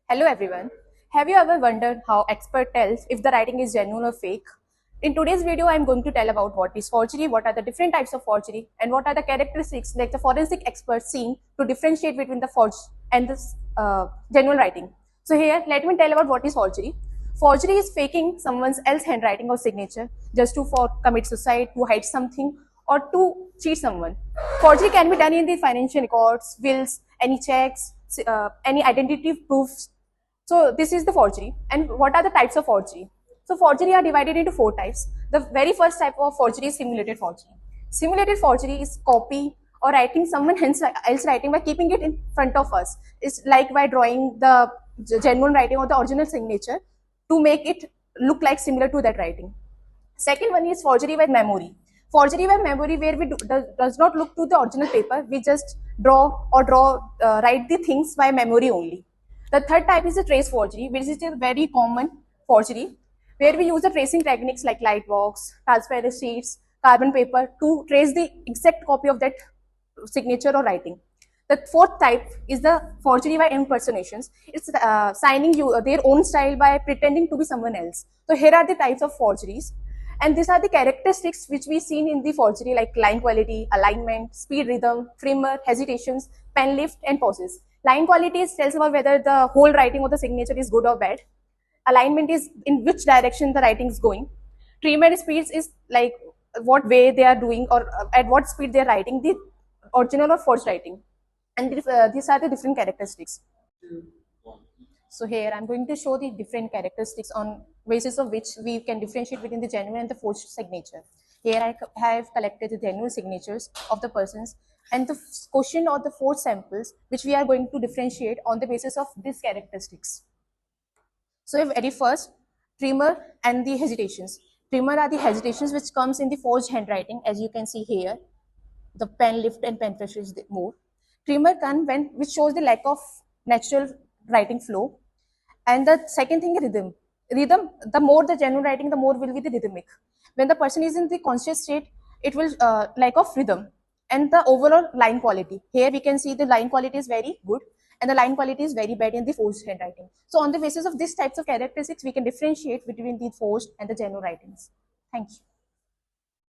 Hello everyone. Have you ever wondered how expert tells if the writing is genuine or fake? In today's video, I am going to tell about what is forgery, what are the different types of forgery, and what are the characteristics like the forensic experts seen to differentiate between the forged and the genuine writing. So here, let me tell about what is forgery. Forgery is faking someone else's handwriting or signature just to commit suicide, to hide something, or to cheat someone. Forgery can be done in the financial records, wills, any checks, any identity proofs. So this is the forgery. And what are the types of forgery? So forgery are divided into four types. The very first type of forgery is simulated forgery. Simulated forgery is copy or writing someone else writing by keeping it in front of us. It's like by drawing the genuine writing or the original signature to make it look like similar to that writing. Second one is forgery by memory. Forgery by memory where we does not look to the original paper. We just write the things by memory only. The third type is the trace forgery, which is a very common forgery, where we use the tracing techniques like light box, transparent sheets, carbon paper to trace the exact copy of that signature or writing. The fourth type is the forgery by impersonations. It's signing their own style by pretending to be someone else. So here are the types of forgeries. And these are the characteristics which we seen in the forgery like line quality, alignment, speed, rhythm, primer, hesitations, pen lift, and pauses. Line quality tells about whether the whole writing or the signature is good or bad. Alignment is in which direction the writing is going. Primer speeds is like what way they are doing or at what speed they are writing the original or forged writing. And these are the different characteristics. So here I'm going to show the different characteristics on basis of which we can differentiate between the genuine and the forged signature. Here I have collected the genuine signatures of the persons and the question or the forged samples which we are going to differentiate on the basis of these characteristics. So very first, tremor and the hesitations. Tremor are the hesitations which comes in the forged handwriting, as you can see here. The pen lift and pen pressure is more. Tremor can which shows the lack of natural writing flow. And the second thing is rhythm. Rhythm, the more the genuine writing, the more will be the rhythmic. When the person is in the conscious state, it will lack of rhythm. And the overall line quality. Here we can see the line quality is very good and the line quality is very bad in the forged handwriting. So on the basis of these types of characteristics, we can differentiate between the forged and the genuine writings. Thank you.